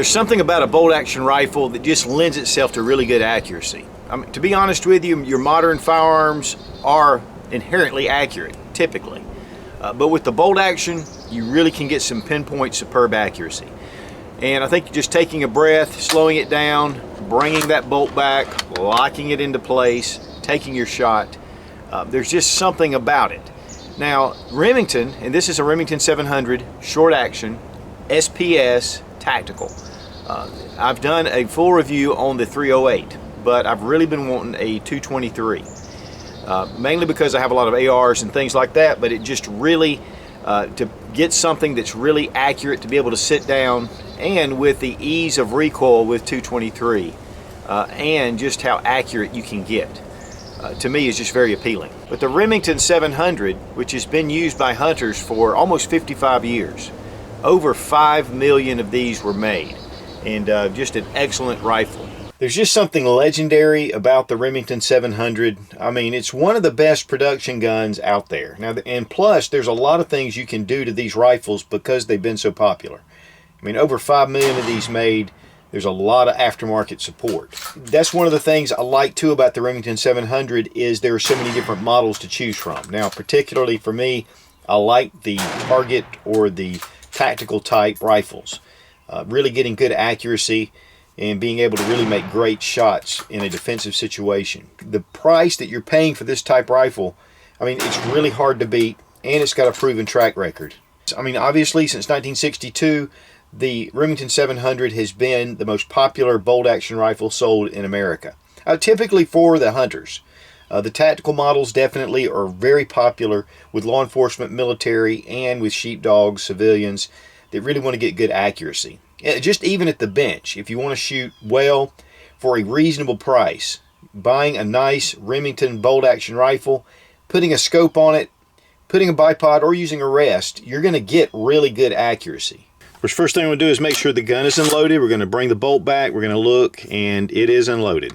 There's something about a bolt action rifle that just lends itself to really good accuracy. I mean, to be honest with you, your modern firearms are inherently accurate, typically. But with the bolt action, you really can get some pinpoint superb accuracy. And I think just taking a breath, slowing it down, bringing that bolt back, locking it into place, taking your shot, there's just something about it. Now, Remington, and this is a Remington 700 short action, SPS tactical. I've done a full review on the 308, but I've really been wanting a 223. Mainly because I have a lot of ARs and things like that, but it just really, to get something that's really accurate, to be able to sit down, and with the ease of recoil with 223, and just how accurate you can get, to me is just very appealing. But the Remington 700, which has been used by hunters for almost 55 years, over 5 million of these were made, and just an excellent rifle. There's just something legendary about the Remington 700. I mean, it's one of the best production guns out there. Now, and plus, there's a lot of things you can do to these rifles because they've been so popular. I mean, over 5 million of these made. There's a lot of aftermarket support. That's one of the things I like too about the Remington 700 is there are so many different models to choose from. Now, particularly for me, I like the target or the tactical type rifles. Really getting good accuracy and being able to really make great shots in a defensive situation. The price that you're paying for this type rifle, I mean, it's really hard to beat, and it's got a proven track record. I mean, obviously, since 1962, the Remington 700 has been the most popular bolt action rifle sold in America. Typically for the hunters. The tactical models definitely are very popular with law enforcement, military, and with sheepdogs, civilians that really want to get good accuracy. Just even at the bench, if you want to shoot well for a reasonable price, buying a nice Remington bolt action rifle, putting a scope on it, putting a bipod, or using a rest, you're going to get really good accuracy. First thing we'll do is make sure the gun is unloaded. We're going to bring the bolt back, we're going to look, and it is unloaded.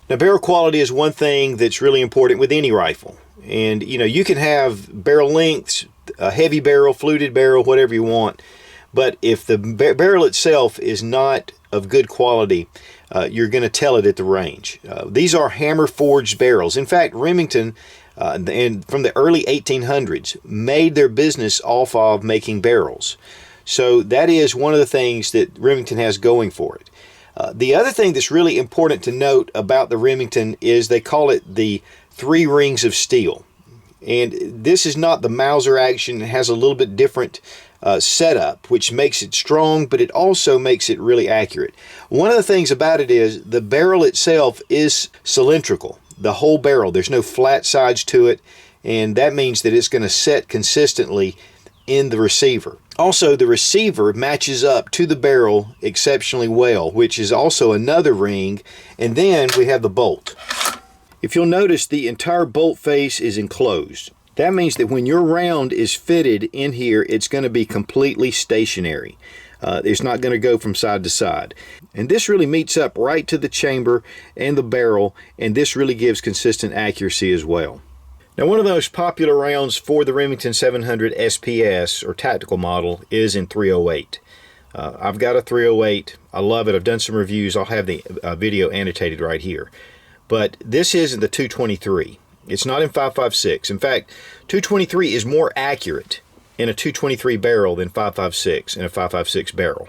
Now, barrel quality is one thing that's really important with any rifle. And you know, you can have barrel lengths, a heavy barrel, fluted barrel, whatever you want. But if the barrel itself is not of good quality, you're going to tell it at the range. These are hammer forged barrels. In fact, Remington, and from the early 1800s, made their business off of making barrels. So that is one of the things that Remington has going for it. The other thing that's really important to note about the Remington is they call it the 3 rings of steel. And this is not the Mauser action. It has a little bit different setup, which makes it strong, but it also makes it really accurate. One of the things about it is the barrel itself is cylindrical. The whole barrel, there's no flat sides to it, and that means that it's going to set consistently in the receiver. Also, the receiver matches up to the barrel exceptionally well, which is also another ring, and then we have the bolt. If you'll notice, the entire bolt face is enclosed. That means that when your round is fitted in here, it's going to be completely stationary. It's not going to go from side to side. And this really meets up right to the chamber and the barrel, and this really gives consistent accuracy as well. Now, one of the most popular rounds for the Remington 700 SPS, or tactical model, is in 308. I've got a 308. I love it. I've done some reviews. I'll have the video annotated right here. But this is in the 223. It's not in 5.56. In fact, 223 is more accurate in a 223 barrel than 5.56 in a 5.56 barrel.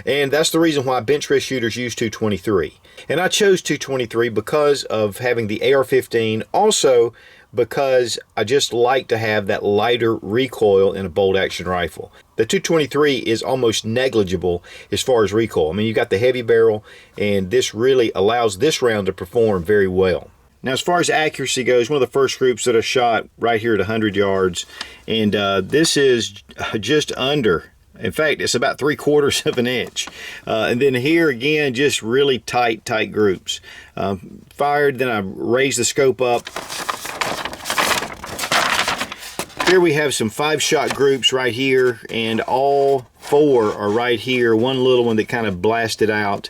And that's the reason why bench rest shooters use 223. And I chose 223 because of having the AR-15, also because I just like to have that lighter recoil in a bolt action rifle. The 223 is almost negligible as far as recoil. I mean, you've got the heavy barrel, and this really allows this round to perform very well. Now, as far as accuracy goes, one of the first groups that I shot right here at 100 yards, and this is just under, in fact, it's about 3/4 of an inch. And then here again, just really tight groups. Fired, then I raised the scope up. Here we have some 5-shot groups right here, and all 4 are right here. One little one that kind of blasted out.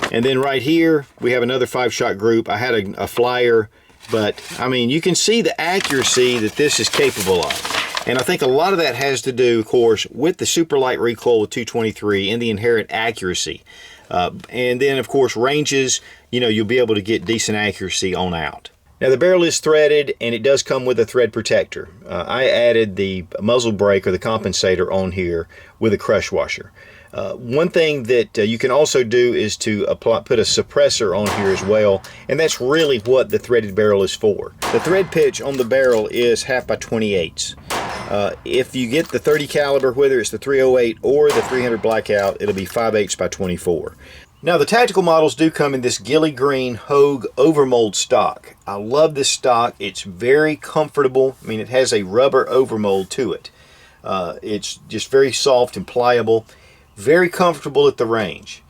And then right here, we have another 5-shot group. I had a flyer, but I mean, you can see the accuracy that this is capable of. And I think a lot of that has to do, of course, with the super light recoil with 223 and the inherent accuracy. And then, of course, ranges, you know, you'll be able to get decent accuracy on out. Now, the barrel is threaded, and it does come with a thread protector. I added the muzzle brake or the compensator on here with a crush washer. One thing that you can also do is to put a suppressor on here as well, and that's really what the threaded barrel is for. The thread pitch on the barrel is 1/2 by 28. If you get the 30 caliber, whether it's the 308 or the 300 blackout, it'll be 5/8 by 24. Now, the tactical models do come in this Gilly Green Hogue overmold stock. I love this stock. It's very comfortable. I mean, it has a rubber overmold to it. It's just very soft and pliable. Very comfortable at the range.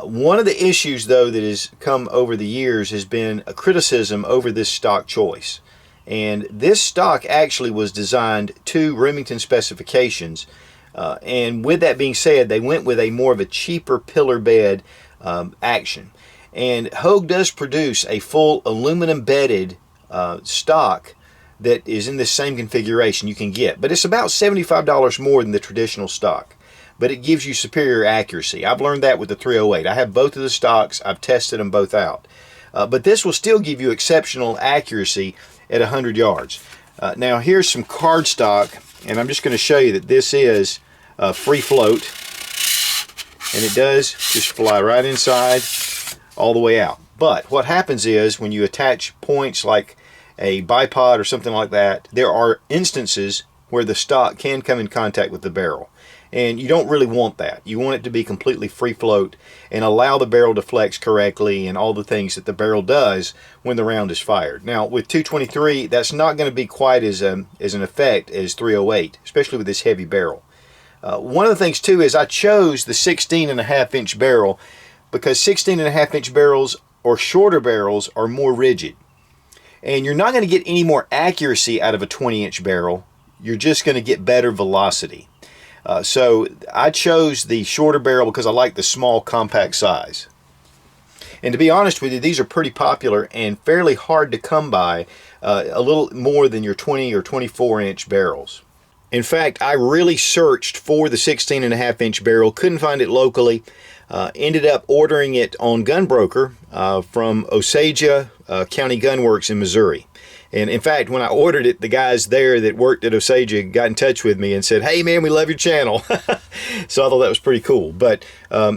One of the issues, though, that has come over the years has been a criticism over this stock choice. And this stock actually was designed to Remington specifications. And with that being said, they went with a more of a cheaper pillar bed action. And Hogue does produce a full aluminum bedded stock that is in the same configuration you can get. But it's about $75 more than the traditional stock. But it gives you superior accuracy. I've learned that with the 308. I have both of the stocks. I've tested them both out. But this will still give you exceptional accuracy at 100 yards. Now here's some cardstock, and I'm just going to show you that this is free float, and it does just fly right inside all the way out. But what happens is when you attach points like a bipod or something like that, there are instances where the stock can come in contact with the barrel. And you don't really want that. You want it to be completely free float and allow the barrel to flex correctly and all the things that the barrel does when the round is fired. Now with 223, that's not going to be quite as an effect as 308, especially with this heavy barrel. One of the things too is I chose the 16.5-inch barrel because 16.5-inch barrels or shorter barrels are more rigid. And you're not going to get any more accuracy out of a 20-inch barrel. You're just going to get better velocity. So I chose the shorter barrel because I like the small compact size. And to be honest with you, these are pretty popular and fairly hard to come by, a little more than your 20 or 24-inch barrels. In fact, I really searched for the 16.5-inch barrel, couldn't find it locally, ended up ordering it on Gunbroker from Osage County Gunworks in Missouri. And in fact, when I ordered it, the guys there that worked at Osage got in touch with me and said, "Hey man, we love your channel." So I thought that was pretty cool. But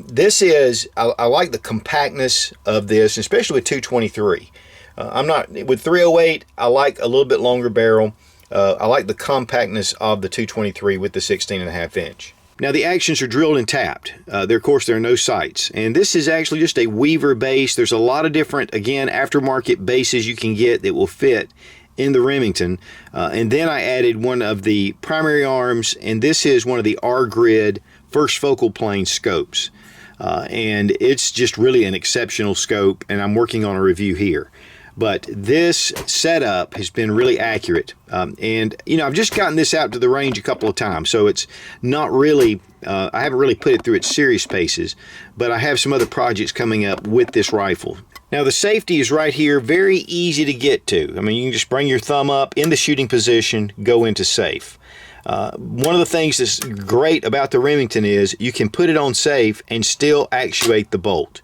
this is, I like the compactness of this, especially with 223. I'm not, with 308, I like a little bit longer barrel. I like the compactness of the 223 with the 16.5-inch. Now the actions are drilled and tapped. Of course, there are no sights. And this is actually just a Weaver base. There's a lot of different, again, aftermarket bases you can get that will fit in the Remington. And then I added one of the primary arms, and this is one of the R-Grid first focal plane scopes. And it's just really an exceptional scope, and I'm working on a review here. But this setup has been really accurate. And, you know, I've just gotten this out to the range a couple of times, so it's not really, I haven't really put it through its serious paces, but I have some other projects coming up with this rifle. Now, the safety is right here, very easy to get to. I mean, you can just bring your thumb up in the shooting position, go into safe. One of the things that's great about the Remington is you can put it on safe and still actuate the bolt.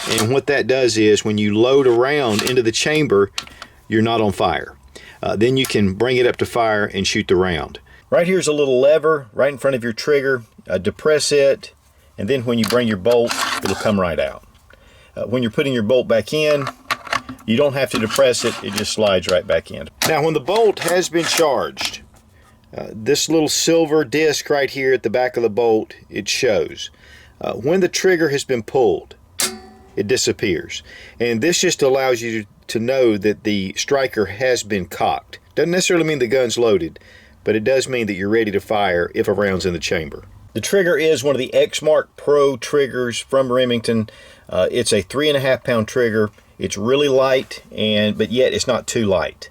And what that does is when you load a round into the chamber, you're not on fire. Then you can bring it up to fire and shoot the round. Right here's a little lever right in front of your trigger. Depress it, and then when you bring your bolt, it'll come right out. When you're putting your bolt back in, you don't have to depress it, it just slides right back in. Now when the bolt has been charged, this little silver disc right here at the back of the bolt, it shows. When the trigger has been pulled, it disappears. And this just allows you to know that the striker has been cocked. Doesn't necessarily mean the gun's loaded, but it does mean that you're ready to fire if a round's in the chamber. The trigger is one of the Exmark Pro triggers from Remington. It's a 3.5 pound trigger. It's really light, but yet it's not too light.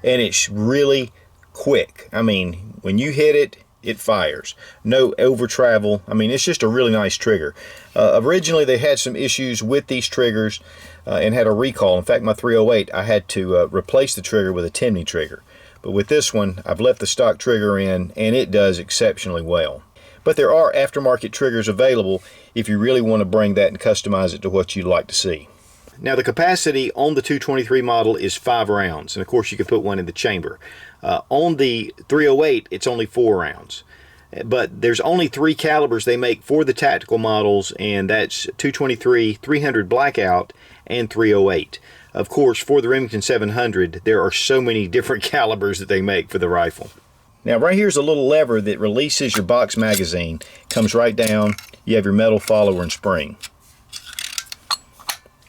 And it's really quick. I mean, when you hit it, it fires. No over travel. I mean, it's just a really nice trigger. Originally, they had some issues with these triggers and had a recall. In fact, my 308, I had to replace the trigger with a Timney trigger. But with this one, I've left the stock trigger in, and it does exceptionally well. But there are aftermarket triggers available if you really want to bring that and customize it to what you'd like to see. Now the capacity on the 223 model is 5 rounds, and of course you can put one in the chamber. On the 308, it's only 4 rounds. But there's only 3 calibers they make for the tactical models, and that's 223, 300 blackout, and 308. Of course, for the Remington 700, there are so many different calibers that they make for the rifle. Now right here's a little lever that releases your box magazine. Comes right down. You have your metal follower and spring.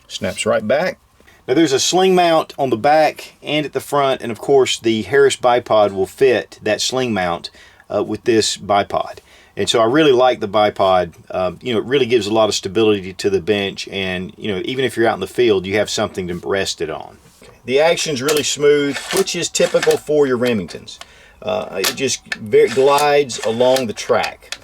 Snaps right back. Now there's a sling mount on the back and at the front, and of course the Harris bipod will fit that sling mount with this bipod. And so I really like the bipod. You know, it really gives a lot of stability to the bench, and you know, even if you're out in the field, you have something to rest it on. The action's really smooth, which is typical for your Remingtons. It just glides along the track.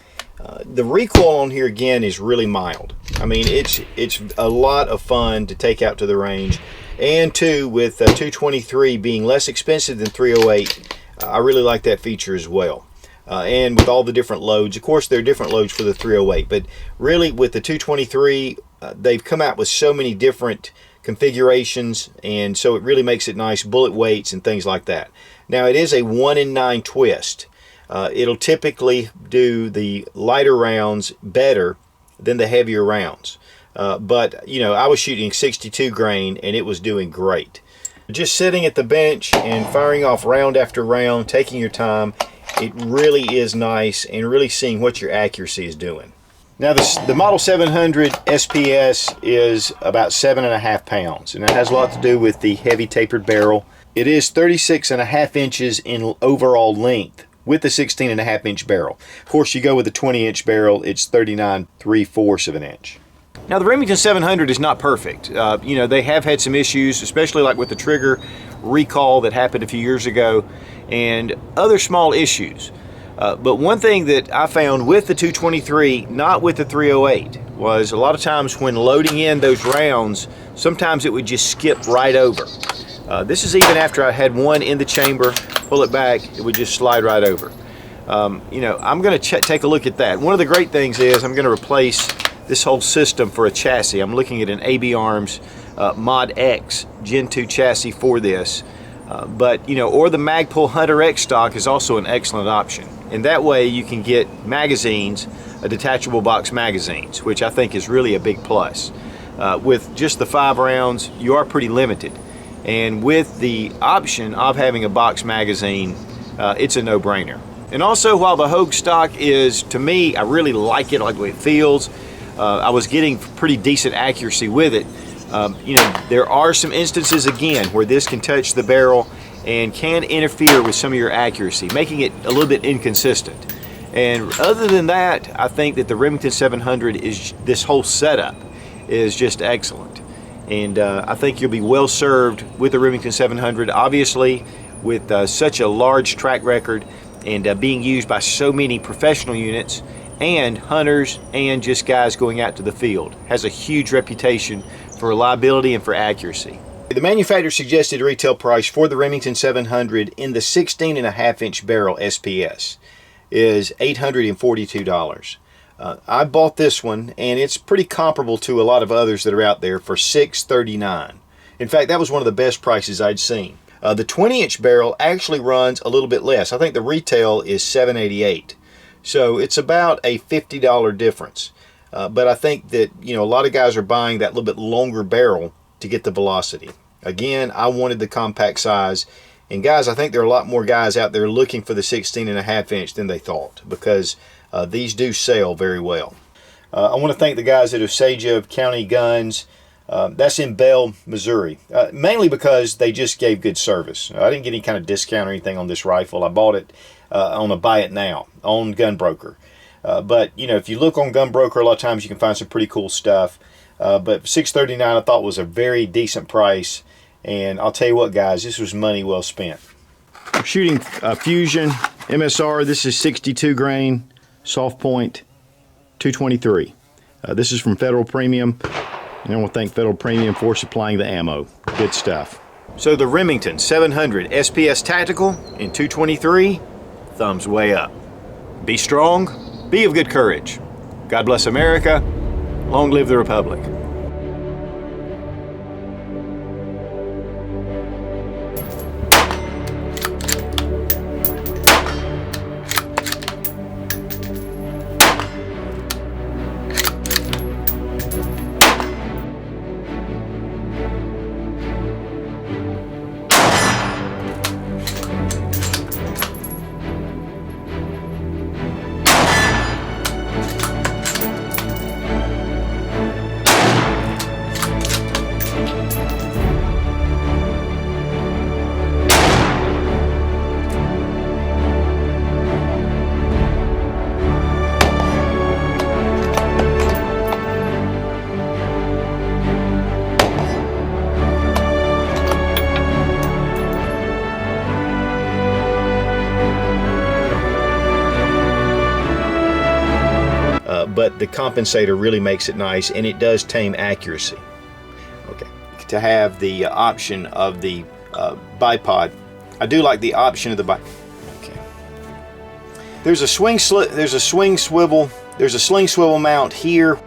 The recoil on here again is really mild. I mean, it's a lot of fun to take out to the range, and too, with 223 being less expensive than 308, I really like that feature as well. And with all the different loads, of course there are different loads for the 308, but really with the 223, they've come out with so many different configurations, and so it really makes it nice, bullet weights and things like that. Now it is a 1 in 9 twist. It'll typically do the lighter rounds better than the heavier rounds. But you know, I was shooting 62 grain and it was doing great. Just sitting at the bench and firing off round after round, taking your time, it really is nice, and really seeing what your accuracy is doing. Now the Model 700 SPS is about 7.5 pounds, and that has a lot to do with the heavy tapered barrel. It is 36.5 inches in overall length with the 16.5 inch barrel. Of course, you go with the 20 inch barrel, it's 39 3/4 of an inch. Now the Remington 700 is not perfect. You know, they have had some issues, especially like with the trigger recall that happened a few years ago, and other small issues. But one thing that I found with the 223, not with the 308, was a lot of times when loading in those rounds, sometimes it would just skip right over. This is even after I had one in the chamber, pull it back, it would just slide right over. You know, I'm going to take a look at that. One of the great things is I'm going to replace this whole system for a chassis. I'm looking at an AB Arms Mod X Gen 2 chassis for this. But you know, or the Magpul Hunter X stock is also an excellent option. And that way you can get magazines, detachable box magazines, which I think is really a big plus. With just the 5 rounds, you are pretty limited. And with the option of having a box magazine, it's a no-brainer. And also, while the Hogue stock is, to me, I really like it, I like the way it feels. I was getting pretty decent accuracy with it. You know, there are some instances again where this can touch the barrel and can interfere with some of your accuracy, making it a little bit inconsistent. And other than that, I think that the Remington 700 is, this whole setup is just excellent. And I think you'll be well served with the Remington 700, obviously with such a large track record and being used by so many professional units and hunters and just guys going out to the field. Has a huge reputation for reliability and for accuracy. The manufacturer suggested retail price for the Remington 700 in the 16.5 inch barrel SPS is $842. I bought this one, and it's pretty comparable to a lot of others that are out there for $639. In fact, that was one of the best prices I'd seen. The 20 inch barrel actually runs a little bit less. I think the retail is $788. So it's about a $50 difference. But I think that, you know, a lot of guys are buying that little bit longer barrel to get the velocity. Again, I wanted the compact size, and guys, I think there are a lot more guys out there looking for the 16.5 inch than they thought, because these do sell very well. I want to thank the guys at Osage County Guns. That's in Bell, Missouri, mainly because they just gave good service. I didn't get any kind of discount or anything on this rifle. I bought it on a buy it now on Gunbroker. But you know, if you look on Gunbroker, a lot of times you can find some pretty cool stuff. But $639 I thought was a very decent price, and I'll tell you what, guys, this was money well spent. I'm shooting Fusion MSR. This is 62 grain soft point 223. This is from Federal Premium, and I want to thank Federal Premium for supplying the ammo. Good stuff. So the Remington 700 SPS Tactical in 223, thumbs way up. Be strong, be of good courage. God bless America, long live the Republic. But the compensator really makes it nice, and it does tame accuracy. Okay, to have the option of the bipod, I do like the option of the bipod. Okay, there's a sling swivel mount here